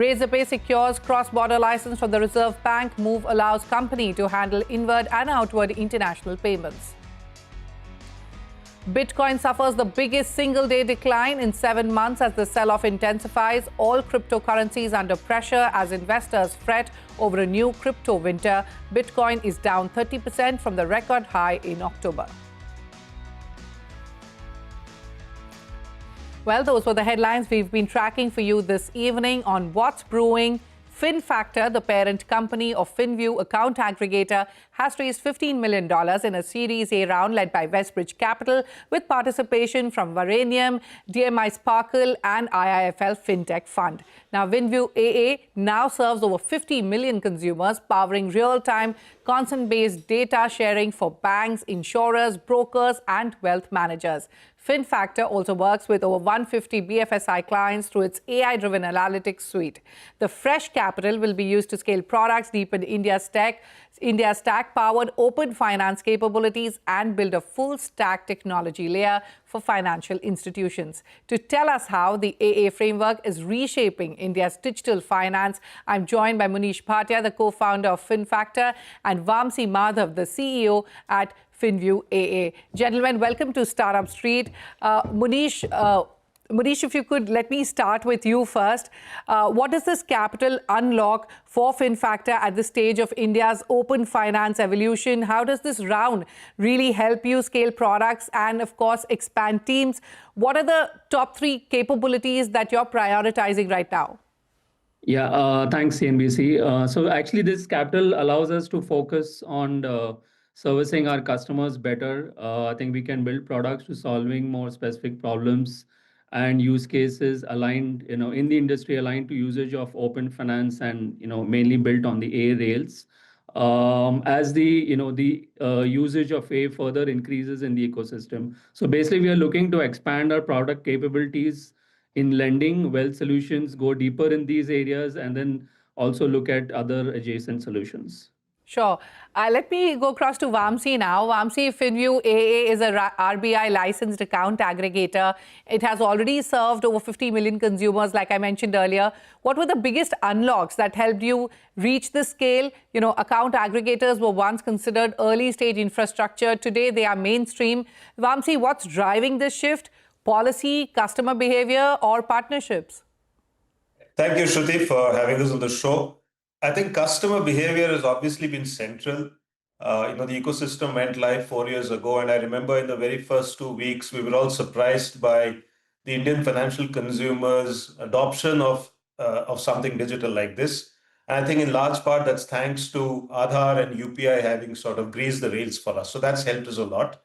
Razorpay secures cross-border license from the Reserve Bank. Move allows company to handle inward and outward international payments. Bitcoin suffers the biggest single-day decline in 7 months as the sell-off intensifies. All cryptocurrencies under pressure as investors fret over a new crypto winter. Bitcoin is down 30% from the record high in October. Well, those were the headlines we've been tracking for you this evening on What's Brewing. Finfactor, the parent company of Finvu Account aggregator, has raised $15 million in a Series A round led by Westbridge Capital with participation from Varanium, DMI Sparkle and IIFL Fintech Fund. Now, Finvu AA now serves over 50 million consumers, powering real-time, consent-based data sharing for banks, insurers, brokers and wealth managers. Finfactor also works with over 150 BFSI clients through its AI-driven analytics suite. The fresh capital will be used to scale products, deepen India's stack-powered open finance capabilities and build a full-stack technology layer for financial institutions. To tell us how the AA framework is reshaping India's digital finance, I'm joined by Munish Bhatia, the co-founder of Finfactor, and Vamsi Madhav, the CEO at Finvu AA. Gentlemen, welcome to Startup Street. Munish, if you could let me start with you first. What does this capital unlock for Finfactor at this stage of India's open finance evolution? How does this round really help you scale products and, of course, expand teams? What are the top 3 capabilities that you're prioritizing right now? Yeah, thanks, CNBC. So actually, this capital allows us to focus on servicing our customers better. I think we can build products to solving more specific problems and use cases aligned, in the industry aligned to usage of open finance and, mainly built on the A rails. As the usage of A further increases in the ecosystem. So basically, we are looking to expand our product capabilities in lending, wealth solutions, go deeper in these areas, and then also look at other adjacent solutions. Sure. Let me go across to Vamsi now. Vamsi, Finvu AA is a RBI licensed account aggregator. It has already served over 50 million consumers, like I mentioned earlier. What were the biggest unlocks that helped you reach this scale? Account aggregators were once considered early stage infrastructure. Today, they are mainstream. Vamsi, what's driving this shift? Policy, customer behavior, or partnerships? Thank you, Shruti, for having us on the show. I think customer behavior has obviously been central. The ecosystem went live 4 years ago, and I remember in the very first 2 weeks, we were all surprised by the Indian financial consumers' adoption of something digital like this. And I think in large part, that's thanks to Aadhaar and UPI having sort of greased the rails for us. So that's helped us a lot.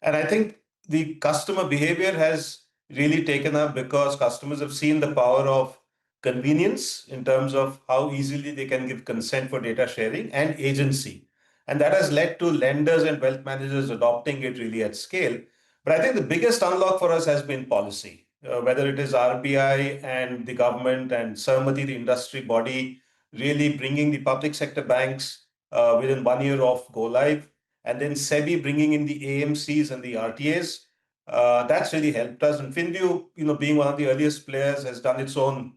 And I think the customer behavior has really taken up because customers have seen the power of convenience in terms of how easily they can give consent for data sharing and agency. And that has led to lenders and wealth managers adopting it really at scale. But I think the biggest unlock for us has been policy, whether it is RBI and the government and Sahamati, the industry body, really bringing the public sector banks within 1 year of go live, and then SEBI bringing in the AMCs and the RTAs. That's really helped us. And Finvu, being one of the earliest players, has done its own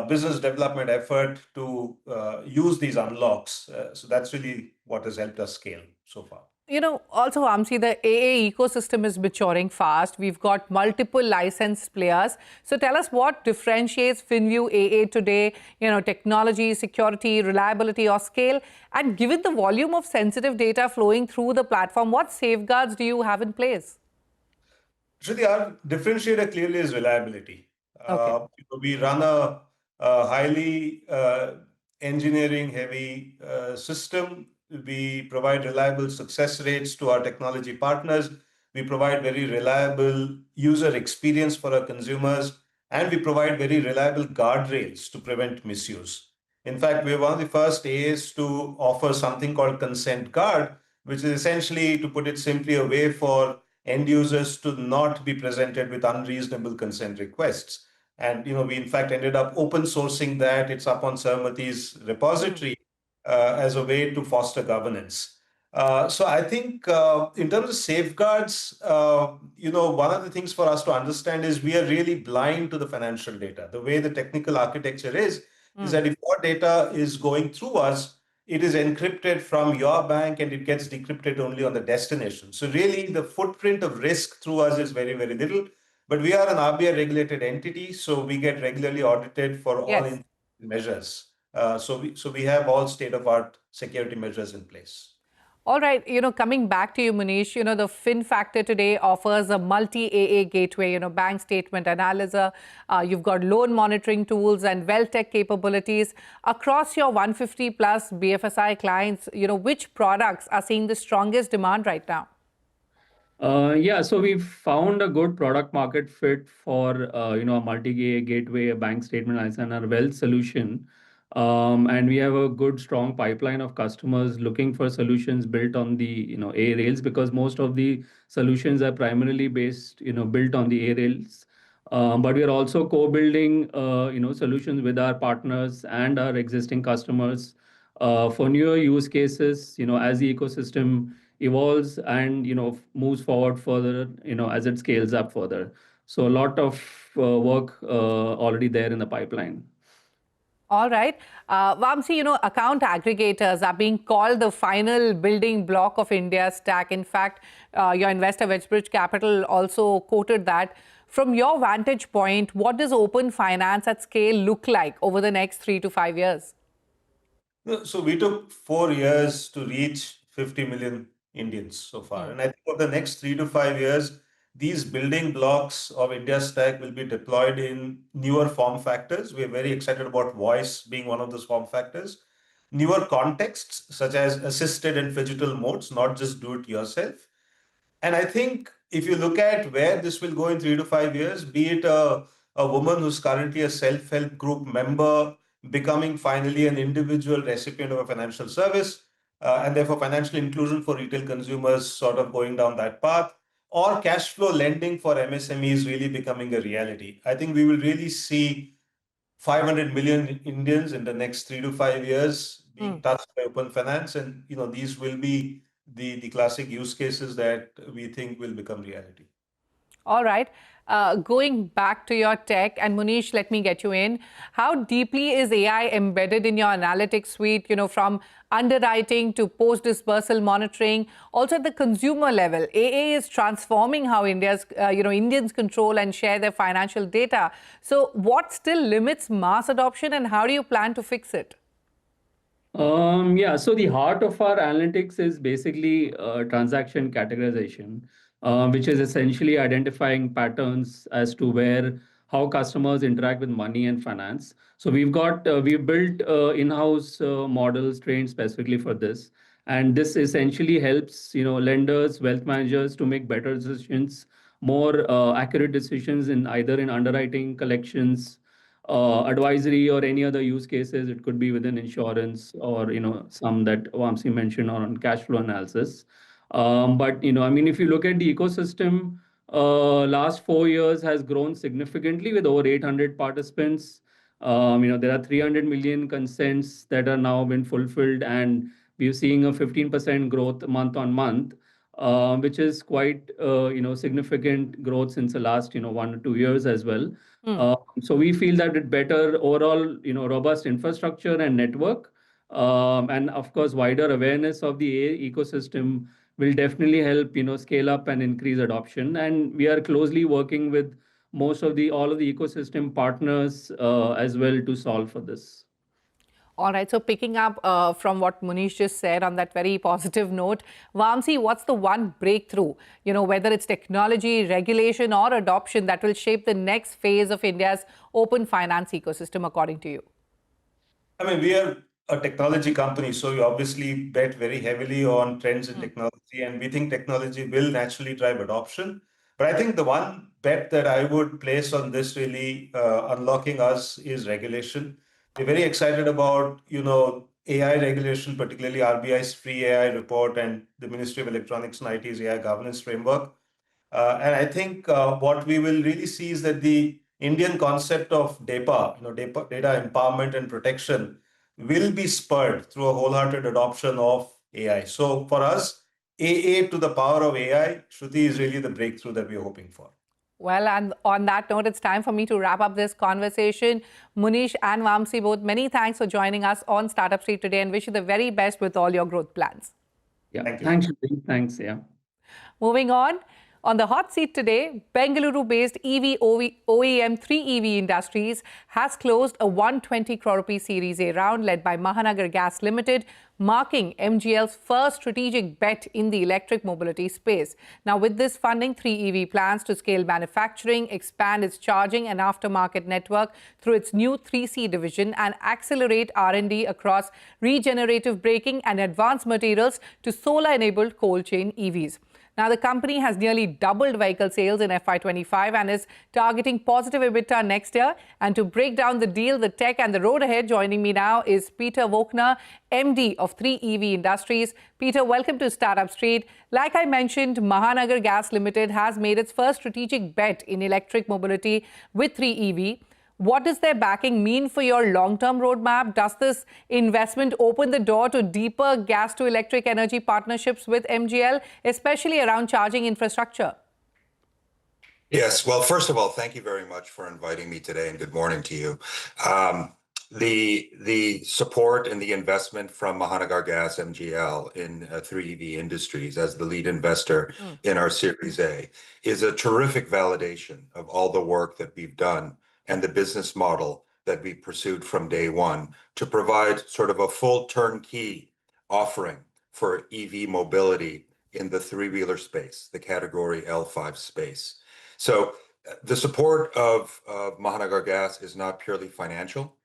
business development effort to use these unlocks. So that's really what has helped us scale so far. Also, Vamsi, the AA ecosystem is maturing fast. We've got multiple licensed players. So tell us what differentiates Finvu AA today, technology, security, reliability or scale. And given the volume of sensitive data flowing through the platform, what safeguards do you have in place? Shruti, our differentiator clearly is reliability. Okay. We run a highly engineering-heavy system. We provide reliable success rates to our technology partners. We provide very reliable user experience for our consumers, and we provide very reliable guardrails to prevent misuse. In fact, we're one of the first AAs to offer something called Consent Guard, which is essentially, to put it simply, a way for end users to not be presented with unreasonable consent requests. And we in fact ended up open sourcing that. It's up on Sahamati's repository as a way to foster governance. So I think in terms of safeguards, one of the things for us to understand is we are really blind to the financial data. The way the technical architecture is, is that if your data is going through us, it is encrypted from your bank and it gets decrypted only on the destination. So really the footprint of risk through us is very, very little. But we are an RBI regulated entity, so we get regularly audited for all Yes. measures. So we have all state-of-art security measures in place. All right, coming back to you, Manish, the Finfactor today offers a multi-AA gateway, bank statement analyzer. You've got loan monitoring tools and wealth tech capabilities. Across your 150 plus BFSI clients, which products are seeing the strongest demand right now? Yeah, so we've found a good product market fit for a gateway, a bank statement analysis, and our wealth solution. And we have a good, strong pipeline of customers looking for solutions built on the A rails, because most of the solutions are primarily built on the A rails. But we are also co-building solutions with our partners and our existing customers for newer use cases. As the ecosystem evolves and moves forward further, as it scales up further. So a lot of work already there in the pipeline. All right. Vamsi, account aggregators are being called the final building block of India's stack. In fact, your investor, Wedgebridge Capital, also quoted that. From your vantage point, what does open finance at scale look like over the next 3 to 5 years? So we took 4 years to reach 50 million Indians so far. And I think over the next 3 to 5 years, these building blocks of India's stack will be deployed in newer form factors. We're very excited about voice being one of those form factors. Newer contexts, such as assisted and phygital modes, not just do it yourself. And I think if you look at where this will go in 3 to 5 years, be it a woman who's currently a self-help group member, becoming finally an individual recipient of a financial service, and therefore financial inclusion for retail consumers sort of going down that path, or cash flow lending for MSMEs really becoming a reality. I think we will really see 500 million Indians in the next 3 to 5 years being touched by open finance. And these will be the classic use cases that we think will become reality. All right. Going back to your tech, and Munish, let me get you in. How deeply is AI embedded in your analytics suite, from underwriting to post-dispersal monitoring? Also at the consumer level, AA is transforming how Indians control and share their financial data. So what still limits mass adoption, and how do you plan to fix it? Yeah, so the heart of our analytics is basically transaction categorization, which is essentially identifying patterns as to how customers interact with money and finance. So we've built in-house models trained specifically for this, and this essentially helps lenders, wealth managers to make better decisions, more accurate decisions in either in underwriting, collections, advisory, or any other use cases. It could be within insurance, or some that Vamsi mentioned on cash flow analysis. But if you look at the ecosystem, last 4 years has grown significantly with over 800 participants. There are 300 million consents that are now been fulfilled, and we're seeing a 15% growth month on month, which is quite significant growth since the last 1 or 2 years as well. So we feel that with better overall robust infrastructure and network, and of course wider awareness of the AI ecosystem will definitely help scale up and increase adoption. And we are closely working with all of the ecosystem partners as well to solve for this. All right. So picking up from what Munish just said on that very positive note, Vamsi, what's the one breakthrough, whether it's technology, regulation, or adoption, that will shape the next phase of India's open finance ecosystem, according to you? We are a technology company, so we obviously bet very heavily on trends in technology, and we think technology will naturally drive adoption. But I think the one bet that I would place on this really unlocking us is regulation. We're very excited about, AI regulation, particularly RBI's free AI report and the Ministry of Electronics and IT's AI governance framework. And I think what we will really see is that the Indian concept of data empowerment and protection will be spurred through a wholehearted adoption of AI. So for us, AA to the power of AI, Shruti, is really the breakthrough that we're hoping for. Well, and on that note, it's time for me to wrap up this conversation. Munish and Vamsi, both, many thanks for joining us on Startup Street today and wish you the very best with all your growth plans. Yeah, Thank you. thanks, Shruti. Thanks. Yeah. Moving on the hot seat today, Bengaluru-based EV OEM 3EV Industries has closed a 120 crore rupee Series A round led by Mahanagar Gas Limited, marking MGL's first strategic bet in the electric mobility space. Now, with this funding, 3EV plans to scale manufacturing, expand its charging and aftermarket network through its new 3C division and accelerate R&D across regenerative braking and advanced materials to solar-enabled cold chain EVs. Now, the company has nearly doubled vehicle sales in FY25 and is targeting positive EBITDA next year. And to break down the deal, the tech and the road ahead, joining me now is Peter Wokner, MD of 3EV Industries. Peter, welcome to Startup Street. Like I mentioned, Mahanagar Gas Limited has made its first strategic bet in electric mobility with 3EV. What does their backing mean for your long-term roadmap? Does this investment open the door to deeper gas-to-electric energy partnerships with MGL, especially around charging infrastructure? Yes. Well, first of all, thank you very much for inviting me today, and good morning to you. The support and the investment from Mahanagar Gas MGL in 3EV Industries as the lead investor in our Series A is a terrific validation of all the work that we've done and the business model that we pursued from day one to provide sort of a full turnkey offering for EV mobility in the three-wheeler space, the category L5 space. So the support of Mahanagar Gas is not purely financial.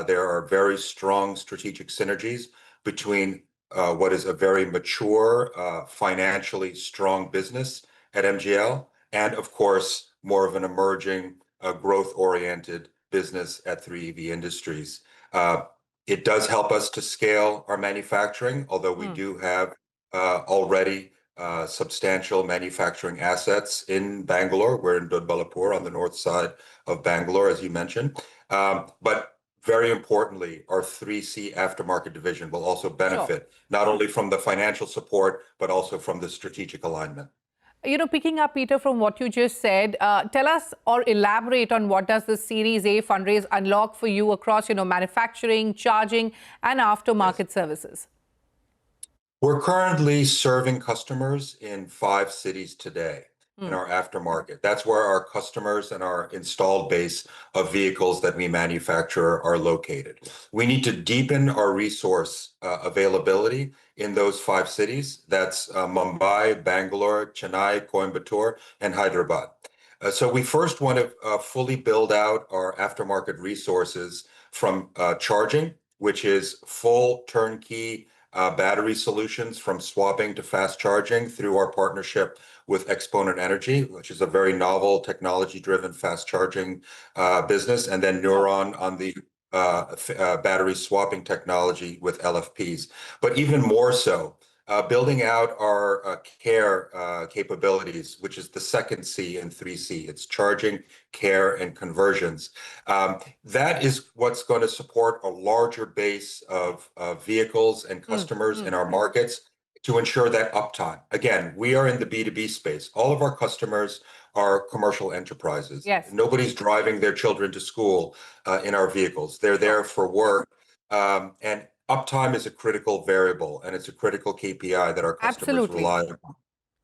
There are very strong strategic synergies between what is a very mature, financially strong business at MGL and, of course, more of an emerging, growth-oriented business at 3EV Industries. It does help us to scale our manufacturing, although we do have already substantial manufacturing assets in Bangalore. We're in Dodbalapur on the north side of Bangalore, as you mentioned. But very importantly, our 3C aftermarket division will also benefit not only from the financial support, but also from the strategic alignment. You know, picking up, Peter, from what you just said, tell us or elaborate on what does the Series A fundraise unlock for you across, manufacturing, charging, and aftermarket services? We're currently serving customers in 5 cities today in our aftermarket. That's where our customers and our installed base of vehicles that we manufacture are located. We need to deepen our resource availability in those 5 cities. That's Mumbai, Bangalore, Chennai, Coimbatore, and Hyderabad. So we first want to fully build out our aftermarket resources from charging, which is full turnkey battery solutions from swapping to fast charging through our partnership with Exponent Energy, which is a very novel technology-driven fast charging business, and then Neuron on the battery swapping technology with LFPs. But even more so, building out our care capabilities, which is the second C in 3C. It's charging, care, and conversions. That is what's going to support a larger base of vehicles and customers in our markets to ensure that uptime. Again, we are in the B2B space. All of our customers are commercial enterprises. Yes. Nobody's driving their children to school in our vehicles. They're there for work. And uptime is a critical variable, and it's a critical KPI that our customers rely on.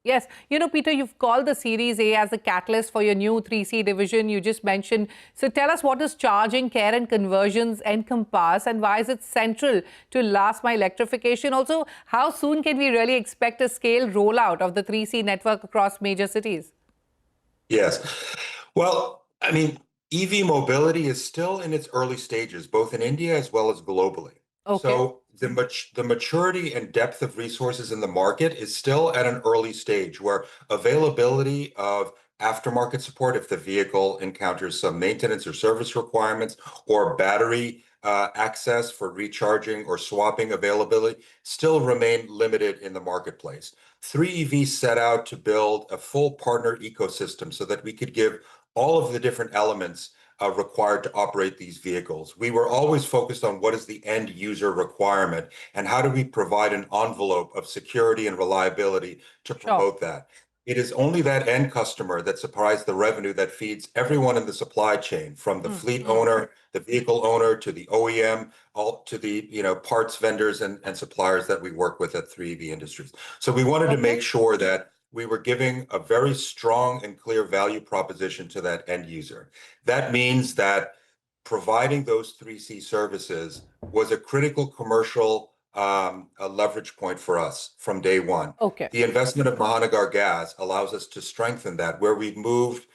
Yes. You know, Peter, you've called the Series A as the catalyst for your new 3C division you just mentioned. So tell us, what does charging, care, and conversions encompass, and why is it central to last mile electrification? Also, how soon can we really expect a scale rollout of the 3C network across major cities? Yes. Well, I mean, EV mobility is still in its early stages, both in India as well as globally. Okay. So the maturity and depth of resources in the market is still at an early stage where availability of aftermarket support, if the vehicle encounters some maintenance or service requirements, or battery access for recharging or swapping availability, still remain limited in the marketplace. 3EV set out to build a full partner ecosystem so that we could give all of the different elements required to operate these vehicles. We were always focused on what is the end user requirement and how do we provide an envelope of security and reliability to promote that. It is only that end customer that supplies the revenue that feeds everyone in the supply chain, from the fleet owner, the vehicle owner, to the OEM, all to the parts vendors and suppliers that we work with at 3EV Industries. So we wanted to make sure that we were giving a very strong and clear value proposition to that end user. That means that providing those 3C services was a critical commercial a leverage point for us from day one. Okay. The investment of Mahanagar Gas allows us to strengthen that, where we've moved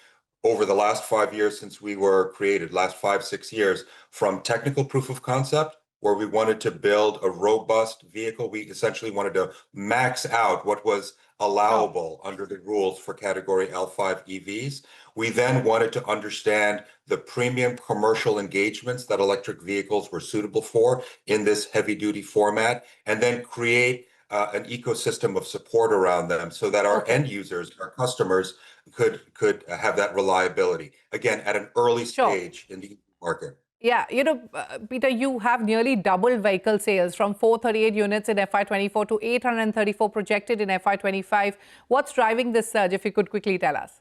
over the last 5 years since we were created, last 5-6 years, from technical proof of concept, where we wanted to build a robust vehicle. We essentially wanted to max out what was allowable under the rules for category L5 EVs. We then wanted to understand the premium commercial engagements that electric vehicles were suitable for in this heavy duty format, and then create an ecosystem of support around them so that our end users, our customers, could have that reliability, again, at an early stage in the market. Yeah, Peter, you have nearly doubled vehicle sales from 438 units in FY24 to 834 projected in FY25. What's driving this surge, if you could quickly tell us?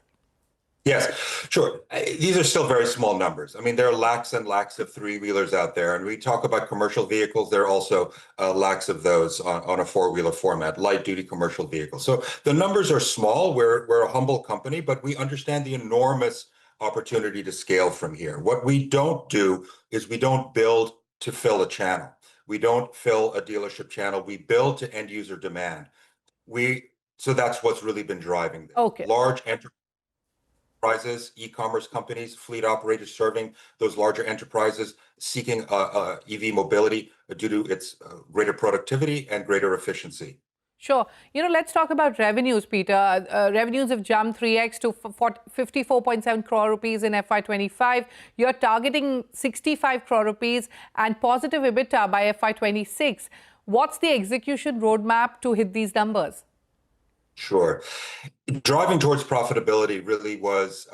Yes, sure. These are still very small numbers. I mean, there are lakhs and lakhs of three-wheelers out there, and we talk about commercial vehicles. There are also lakhs of those on a four-wheeler format, light-duty commercial vehicles. So the numbers are small. We're a humble company, but we understand the enormous opportunity to scale from here. What we don't do is we don't build to fill a channel. We don't fill a dealership channel. We build to end user demand. So that's what's really been driving this. Okay. Large enterprises, e-commerce companies, fleet operators serving those larger enterprises seeking EV mobility due to its greater productivity and greater efficiency. Sure. Let's talk about revenues, Peter. Revenues have jumped 3x to 54.7 crore rupees in FY25. You're targeting 65 crore rupees and positive EBITDA by FY26. What's the execution roadmap to hit these numbers? Sure. Driving towards profitability really was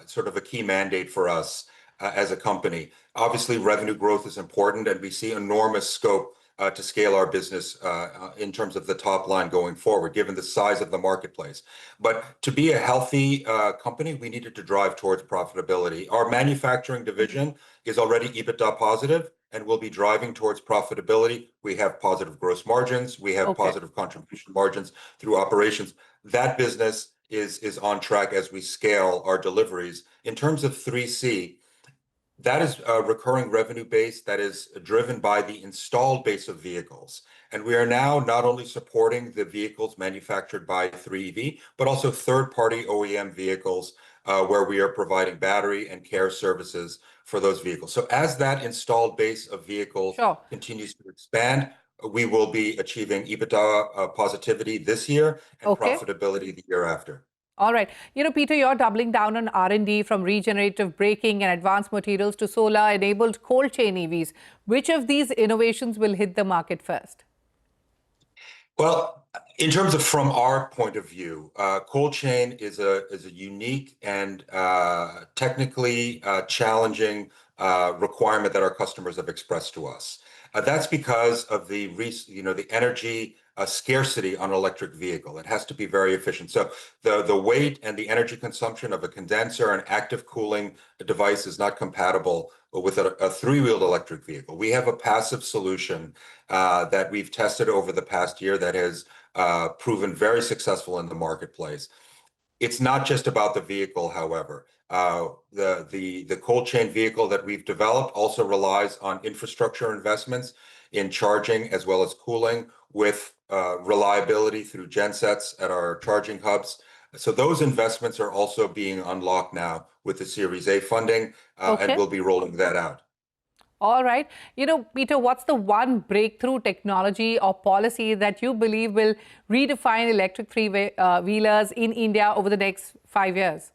sort of a key mandate for us as a company. Obviously, revenue growth is important, and we see enormous scope to scale our business in terms of the top line going forward, given the size of the marketplace. But to be a healthy company, we needed to drive towards profitability. Our manufacturing division is already EBITDA positive and will be driving towards profitability. We have positive gross margins. We have positive contribution margins through operations. That business is on track as we scale our deliveries. In terms of 3C, that is a recurring revenue base that is driven by the installed base of vehicles. And we are now not only supporting the vehicles manufactured by 3EV, but also third-party OEM vehicles where we are providing battery and care services for those vehicles. So as that installed base of vehicles continues to expand, we will be achieving EBITDA positivity this year and profitability the year after. All right. Peter, you're doubling down on R&D from regenerative braking and advanced materials to solar-enabled cold chain EVs. Which of these innovations will hit the market first? Well, in terms of from our point of view, cold chain is a unique and technically challenging requirement that our customers have expressed to us. That's because of the energy scarcity on an electric vehicle. It has to be very efficient. So the weight and the energy consumption of a condenser and active cooling device is not compatible with a three-wheeled electric vehicle. We have a passive solution that we've tested over the past year that has proven very successful in the marketplace. It's not just about the vehicle, however. The cold chain vehicle that we've developed also relies on infrastructure investments in charging as well as cooling, with reliability through gensets at our charging hubs. So those investments are also being unlocked now with the Series A funding, and we'll be rolling that out. All right. Peter, what's the one breakthrough technology or policy that you believe will redefine electric three-wheelers in India over the next 5 years?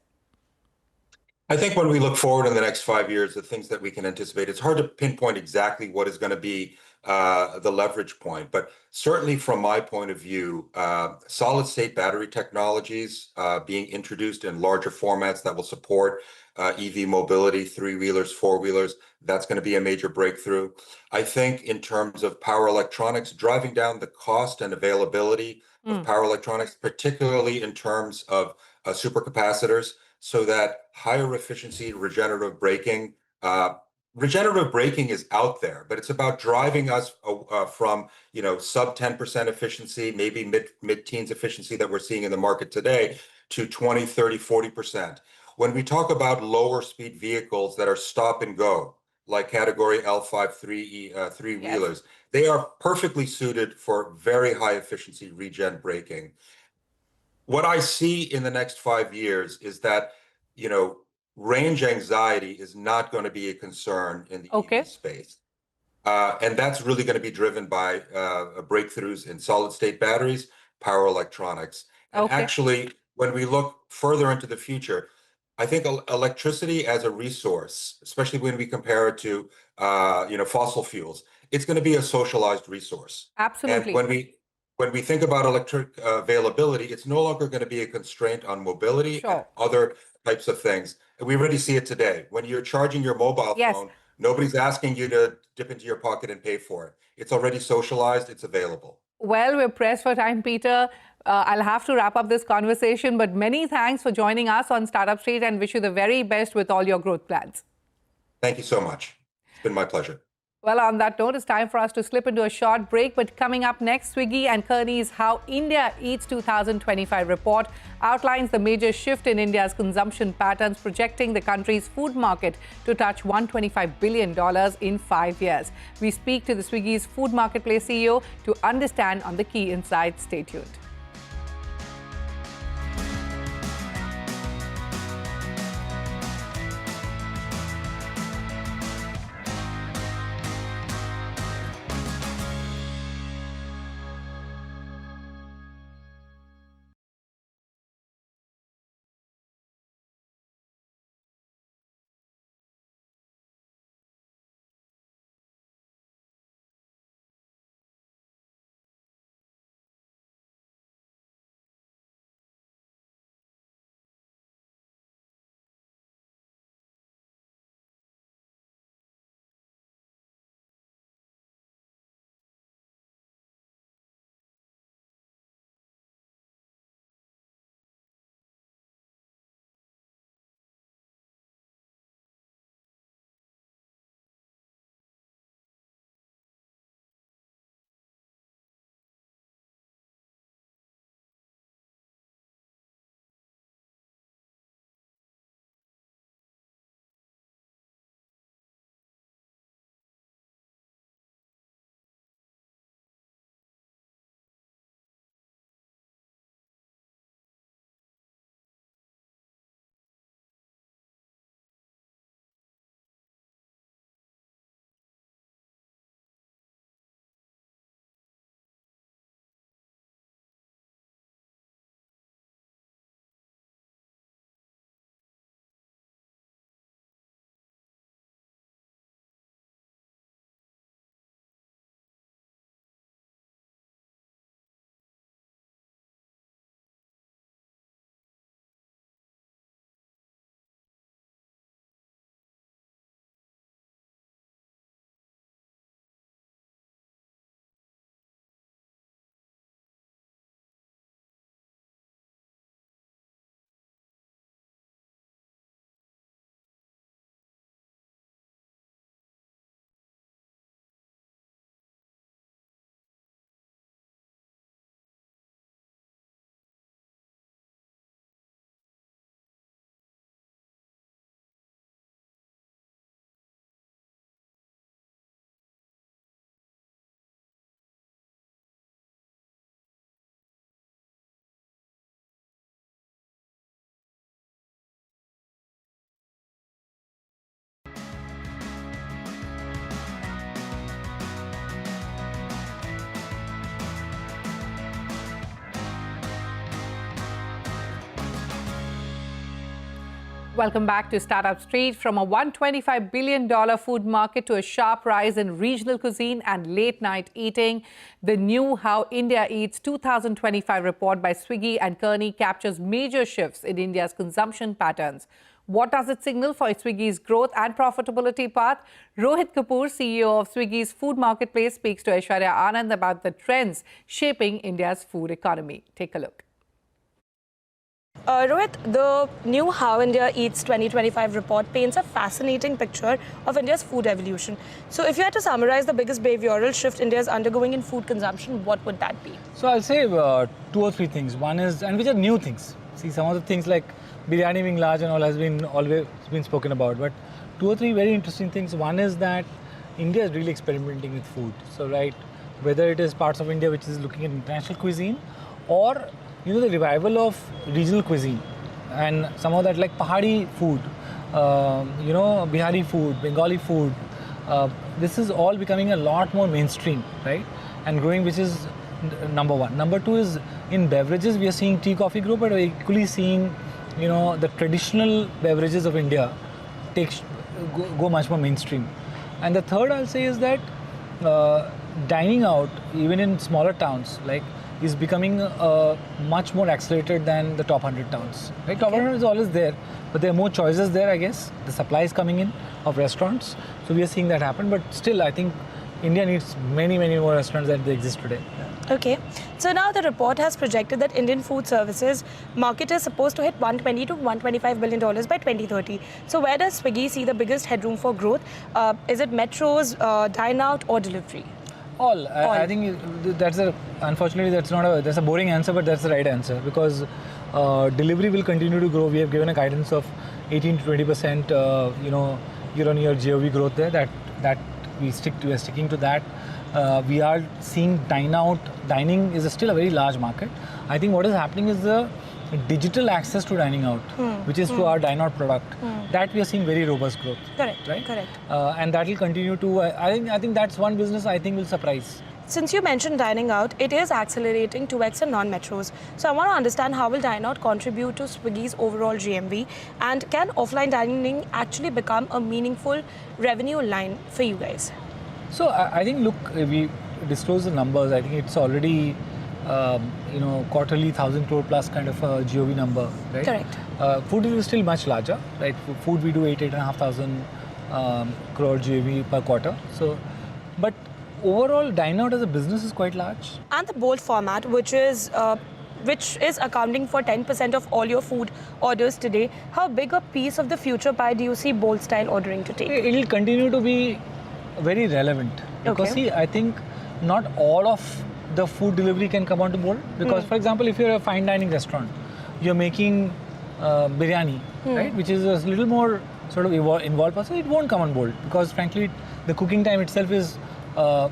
I think when we look forward in the next 5 years, the things that we can anticipate, it's hard to pinpoint exactly what is going to be the leverage point. But certainly from my point of view, solid state battery technologies being introduced in larger formats that will support EV mobility, three-wheelers, four-wheelers, that's going to be a major breakthrough. I think in terms of power electronics, driving down the cost and availability of power electronics, particularly in terms of supercapacitors, so that higher efficiency regenerative braking is out there, but it's about driving us from sub 10% efficiency, maybe mid-teens efficiency that we're seeing in the market today, to 20, 30, 40%. When we talk about lower speed vehicles that are stop and go, like category L5 three-wheelers, they are perfectly suited for very high efficiency regen braking. What I see in the next 5 years is that, range anxiety is not going to be a concern in the EV space. And that's really going to be driven by breakthroughs in solid state batteries, power electronics. And actually, when we look further into the future, I think electricity as a resource, especially when we compare it to fossil fuels, it's going to be a socialized resource. Absolutely. And when we think about electric availability, it's no longer going to be a constraint on mobility and other types of things. And we already see it today. When you're charging your mobile phone, nobody's asking you to dip into your pocket and pay for it. It's already socialized, it's available. Well, we're pressed for time, Peter. I'll have to wrap up this conversation, but many thanks for joining us on Startup Street and wish you the very best with all your growth plans. Thank you so much. It's been my pleasure. Well, on that note, it's time for us to slip into a short break. But coming up next, Swiggy and Kearney's How India Eats 2025 report outlines the major shift in India's consumption patterns, projecting the country's food market to touch $125 billion in 5 years. We speak to the Swiggy's food marketplace CEO to understand on the key insights. Stay tuned. Welcome back to Startup Street. From a $125 billion food market to a sharp rise in regional cuisine and late-night eating, the new How India Eats 2025 report by Swiggy and Kearney captures major shifts in India's consumption patterns. What does it signal for Swiggy's growth and profitability path? Rohit Kapoor, CEO of Swiggy's food marketplace, speaks to Aishwarya Anand about the trends shaping India's food economy. Take a look. Rohit, the new How India Eats 2025 report paints a fascinating picture of India's food evolution. So if you had to summarize the biggest behavioral shift India is undergoing in food consumption, what would that be? So I'll say 2 or 3 things. One is, and which are new things. See, some of the things like biryani being large and all has been always been spoken about. But 2 or 3 very interesting things. One is that India is really experimenting with food. So whether it is parts of India which is looking at international cuisine, or the revival of regional cuisine, and some of that like Pahadi food, Bihari food, Bengali food. This is all becoming a lot more mainstream, right? And growing, which is number one. Number 2 is in beverages, we are seeing tea, coffee grow, but we're equally seeing, the traditional beverages of India go much more mainstream. And the third I'll say is that dining out, even in smaller towns, is becoming much more accelerated than the top 100 towns. Right? Top 100 is always there, but there are more choices there, I guess. The supply is coming in of restaurants. So we are seeing that happen. But still, I think India needs many, many more restaurants than they exist today. Okay. So now the report has projected that Indian food services market is supposed to hit $120 to $125 billion by 2030. So where does Swiggy see the biggest headroom for growth? Is it metros, dine out, or delivery? All. I think unfortunately that's a boring answer, but that's the right answer, because delivery will continue to grow. We have given a guidance of 18 to 20% year-on-year GOV growth there. That we are sticking to that. We are seeing dining is still a very large market. I think what is happening is the digital access to dining out, which is to our dine out product, that we are seeing very robust growth. Correct. Right? Correct. And that will continue to. I think that's one business I think will surprise. Since you mentioned dining out, it is accelerating 2x in non-metros. So I want to understand, how will dine out contribute to Swiggy's overall GMV, and can offline dining actually become a meaningful revenue line for you guys? So I think, look, we disclose the numbers. I think it's already quarterly 1,000 crore plus kind of a GOV number, right? Correct. Food is still much larger, right? Food we do 8,500 crore GOV per quarter. So, but overall, dine out as a business is quite large. And the bold format, which is accounting for 10% of all your food orders today, how big a piece of the future pie do you see bold style ordering to take? It will continue to be very relevant. Because see, I think not all of the food delivery can come onto bold. Because for example, if you're a fine dining restaurant, you're making biryani, right, which is a little more sort of involved process, it won't come on bold, because frankly the cooking time itself is much